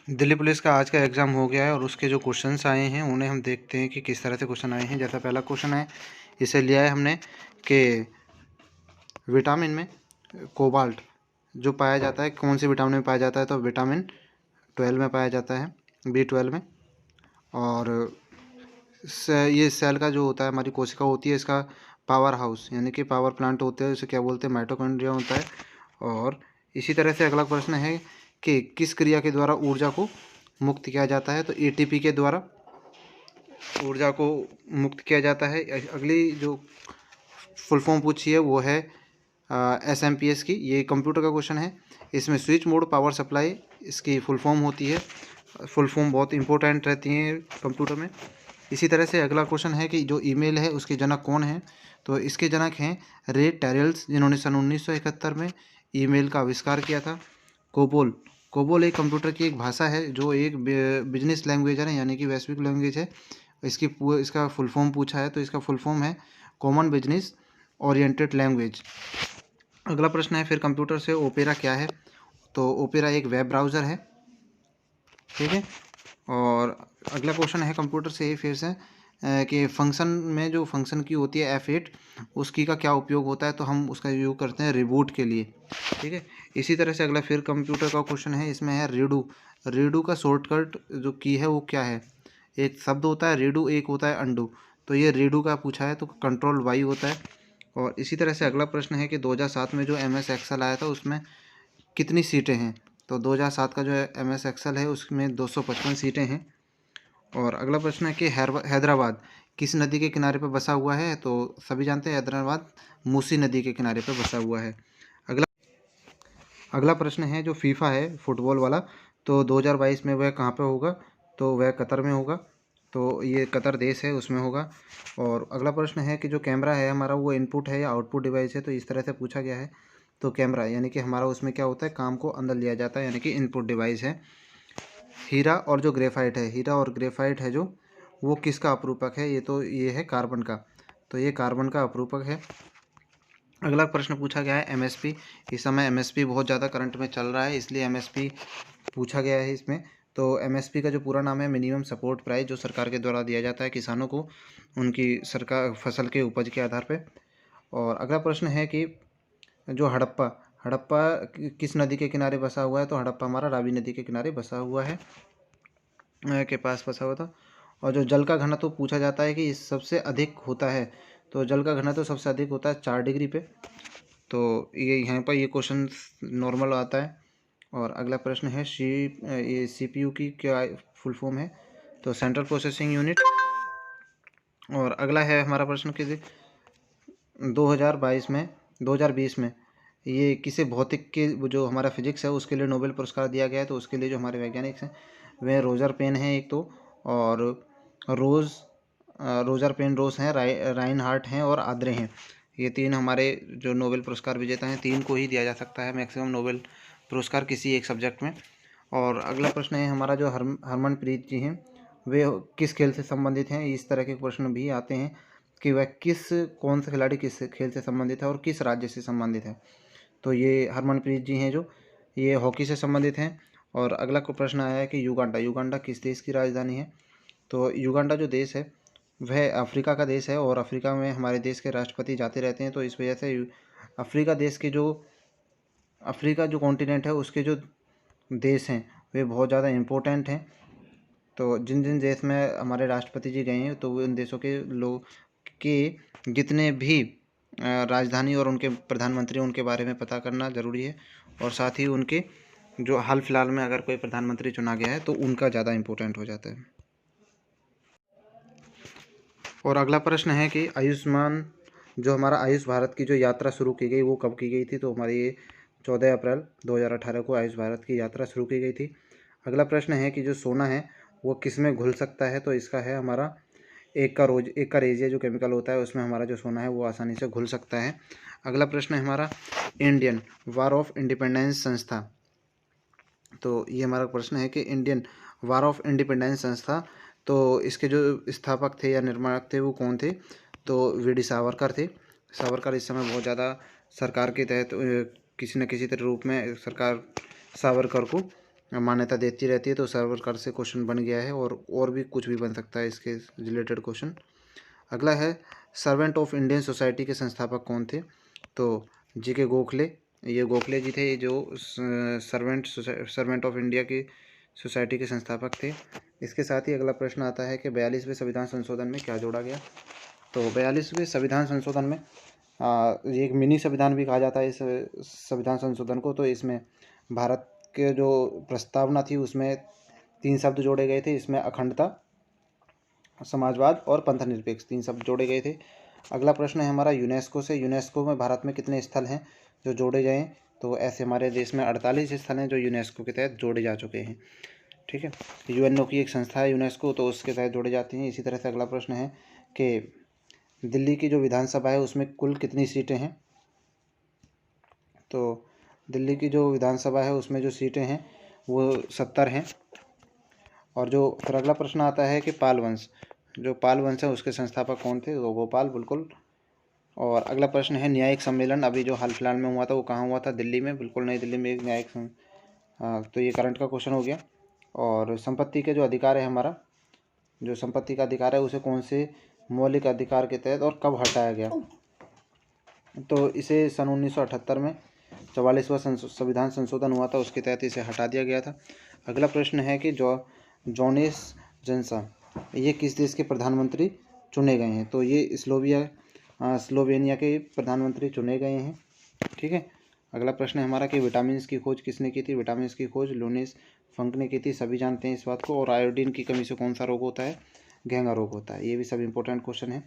Delhi police का आज का एग्ज़ाम हो गया है और उसके जो क्वेश्चंस आए हैं उन्हें हम देखते हैं कि किस तरह से क्वेश्चन आए हैं। जैसा पहला क्वेश्चन है, इसे लिया है हमने कि विटामिन में कोबाल्ट जो पाया जाता है कौन से विटामिन में पाया जाता है, तो विटामिन 12 में पाया जाता है, B12 में। और ये सेल का जो होता है, हमारी कोशिका होती है, इसका पावर हाउस यानी कि पावर प्लांट होते हैं, इसे क्या बोलते हैं, माइटोकॉन्ड्रिया होता है। और इसी तरह से अगला प्रश्न है कि किस क्रिया के द्वारा ऊर्जा को मुक्त किया जाता है, तो ATP के द्वारा ऊर्जा को मुक्त किया जाता है। अगली जो फुल फॉर्म पूछी है वो है SMPS की। ये कंप्यूटर का क्वेश्चन है। इसमें स्विच मोड पावर सप्लाई इसकी फुल फॉर्म होती है। फुल फॉर्म बहुत इंपॉर्टेंट रहती है कंप्यूटर में। इसी तरह से अगला क्वेश्चन है कि जो ईमेल है उसके जनक कौन है, तो इसके जनक हैं रे टैरियल्स, जिन्होंने सन 1971 में ईमेल का आविष्कार किया था। कोबोल कोबोल एक कंप्यूटर की एक भाषा है जो एक बिजनेस लैंग्वेज है, यानी कि वैश्विक लैंग्वेज है। इसका फुल फॉर्म पूछा है, तो इसका फुल फॉर्म है कॉमन बिजनेस ओरिएंटेड लैंग्वेज। अगला प्रश्न है फिर कंप्यूटर से ओपेरा क्या है, तो ओपेरा एक वेब ब्राउज़र है, ठीक है। और अगला क्वेश्चन है कंप्यूटर से ही फिर से कि फंक्शन में जो फंक्शन की होती है F8, उसकी का क्या उपयोग होता है, तो हम उसका उपयोग करते हैं रिबूट के लिए, ठीक है। इसी तरह से अगला फिर कंप्यूटर का क्वेश्चन है, इसमें है रीडू। रीडू का शॉर्टकट जो की है वो क्या है, एक शब्द होता है रीडू, एक होता है अंडू, तो ये रीडू का पूछा है, तो कंट्रोल वाई होता है। और इसी तरह से अगला प्रश्न है कि 2007 में जो MS एक्सेल आया था उसमें कितनी सीटें हैं, तो 2007 का जो MS एक्सेल है उसमें 255 सीटें हैं। और अगला प्रश्न है कि हैदराबाद किस नदी के किनारे पर बसा हुआ है, तो सभी जानते हैं हैदराबाद मूसी नदी के किनारे पर बसा हुआ है। अगला अगला प्रश्न है जो फीफा है फुटबॉल वाला, तो 2022 में वह कहाँ पे होगा, तो वह कतर में होगा, तो ये कतर देश है उसमें होगा। और अगला प्रश्न है कि जो कैमरा है हमारा वो इनपुट है या आउटपुट डिवाइस है, तो इस तरह से पूछा गया है। तो कैमरा यानी कि हमारा उसमें क्या होता है, काम को अंदर लिया जाता है, यानी कि इनपुट डिवाइस है। हीरा और जो ग्रेफाइट है, हीरा और ग्रेफाइट है जो, वो किसका अपरूपक है, ये है कार्बन का, तो ये कार्बन का अपरूपक है। अगला प्रश्न पूछा गया है MSP। इस समय MSP बहुत ज़्यादा करंट में चल रहा है, इसलिए MSP पूछा गया है इसमें। तो MSP का जो पूरा नाम है मिनिमम सपोर्ट प्राइस, जो सरकार के द्वारा दिया जाता है किसानों को उनकी सरकार फसल के उपज के आधार पर। और अगला प्रश्न है कि जो हड़प्पा हड़प्पा किस नदी के किनारे बसा हुआ है, तो हड़प्पा हमारा रावी नदी के किनारे बसा हुआ है, के पास बसा हुआ था। और जो जल का घनत्व पूछा जाता है कि इस सबसे अधिक होता है, तो जल का घनत्व सबसे अधिक होता है 4 डिग्री पे, तो ये यहाँ पर ये क्वेश्चन नॉर्मल आता है। और अगला प्रश्न है ये CPU की क्या फुल फॉर्म है, तो सेंट्रल प्रोसेसिंग यूनिट। और अगला है हमारा प्रश्न कि 2020 में ये किसे भौतिक के जो हमारा फिजिक्स है उसके लिए नोबेल पुरस्कार दिया गया है, तो उसके लिए जो हमारे वैज्ञानिक हैं वह रोजर पेन है एक तो, और रोजर पेन रोस हैं, राइन हार्ट हैं और आद्रे हैं। ये तीन हमारे जो नोबेल पुरस्कार विजेता हैं, तीन को ही दिया जा सकता है मैक्सिमम नोबेल पुरस्कार किसी एक सब्जेक्ट में। और अगला प्रश्न है हमारा जो हरमनप्रीत जी हैं वे किस खेल से संबंधित हैं, इस तरह के प्रश्न भी आते हैं कि वह कौन सा खिलाड़ी किस खेल से संबंधित है और किस राज्य से संबंधित है, तो ये हरमनप्रीत जी हैं जो ये हॉकी से संबंधित हैं। और अगला को प्रश्न आया है कि युगांडा किस देश की राजधानी है, तो युगांडा जो देश है वह अफ्रीका का देश है, और अफ्रीका में हमारे देश के राष्ट्रपति जाते रहते हैं, तो इस वजह से अफ्रीका जो कॉन्टिनेंट है उसके जो देश हैं वे बहुत ज़्यादा इम्पोर्टेंट हैं। तो जिन जिन देश में हमारे राष्ट्रपति जी गए हैं, तो उन देशों के लोग के जितने भी राजधानी और उनके प्रधानमंत्री उनके बारे में पता करना ज़रूरी है, और साथ ही उनके जो हाल फिलहाल में अगर कोई प्रधानमंत्री चुना गया है तो उनका ज़्यादा इम्पोर्टेंट हो जाता है। और अगला प्रश्न है कि जो हमारा आयुष भारत की जो यात्रा शुरू की गई वो कब की गई थी, तो हमारी ये 14 अप्रैल 2018 को आयुष भारत की यात्रा शुरू की गई थी। अगला प्रश्न है कि जो सोना है वो किस में घुल सकता है, तो इसका है हमारा एक का रेजिया जो केमिकल होता है उसमें हमारा जो सोना है वो आसानी से घुल सकता है। अगला प्रश्न है हमारा इंडियन वार ऑफ इंडिपेंडेंस संस्था, तो ये हमारा प्रश्न है कि इंडियन वार ऑफ इंडिपेंडेंस संस्था, तो इसके जो स्थापक थे या निर्माणक थे वो कौन थे, तो VD सावरकर थे। सावरकर इस समय बहुत ज़्यादा सरकार के तहत किसी न किसी तरह रूप में सरकार सावरकर को मान्यता देती रहती है। तो सावरकर से क्वेश्चन बन गया है, और भी कुछ भी बन सकता है इसके रिलेटेड क्वेश्चन। अगला है सर्वेंट ऑफ इंडियन सोसाइटी के संस्थापक कौन थे? तो जी.के. गोखले, ये गोखले जी थे जो सर्वेंट ऑफ इंडिया की सोसाइटी के संस्थापक थे। इसके साथ ही अगला प्रश्न आता है कि 42वें संविधान संशोधन में क्या जोड़ा गया? तो 42वें संविधान संशोधन में ये एक मिनी संविधान भी कहा जाता है इस संविधान संशोधन को। तो इसमें भारत के जो प्रस्तावना थी उसमें 3 शब्द जोड़े गए थे। इसमें अखंडता, समाजवाद और पंथ निरपेक्ष 3 शब्द जोड़े गए थे। अगला प्रश्न है हमारा यूनेस्को से। यूनेस्को में भारत में कितने स्थल हैं जो जोड़े गए हैं? तो ऐसे हमारे देश में 48 स्थल हैं जो यूनेस्को के तहत जोड़े जा चुके हैं। ठीक है, यूएनओ की एक संस्था है यूनेस्को, तो उसके तहत जोड़े जाते हैं। इसी तरह से अगला प्रश्न है कि दिल्ली की जो विधानसभा है उसमें कुल कितनी सीटें हैं? तो दिल्ली की जो विधानसभा है उसमें जो सीटें हैं वो 70 हैं। और जो फिर अगला प्रश्न आता है कि पाल वंश, जो पाल वंश है उसके संस्थापक कौन थे? तो गोपाल, बिल्कुल। और अगला प्रश्न है न्यायिक सम्मेलन अभी जो हाल फिलहाल में हुआ था वो कहाँ हुआ था? दिल्ली में, बिल्कुल, नई दिल्ली में एक न्यायिक तो ये करंट का क्वेश्चन हो गया। और संपत्ति के जो अधिकार है हमारा, जो संपत्ति का अधिकार है उसे कौन से मौलिक अधिकार के तहत और कब हटाया गया? तो इसे सन 1978 में 44वां संविधान संशोधन हुआ था, उसके तहत इसे हटा दिया गया था। अगला प्रश्न है कि जोनेस जंसा ये किस देश के प्रधानमंत्री चुने गए हैं? तो ये स्लोवेनिया के प्रधानमंत्री चुने गए हैं। ठीक है, अगला प्रश्न है हमारा कि विटामिन की खोज किसने की थी? विटामिन की खोज लुईस फंक ने की थी, सभी जानते हैं इस बात को। और आयोडीन की कमी से कौन सा रोग होता है? घेंघा रोग होता है। ये भी सब इंपॉर्टेंट क्वेश्चन है।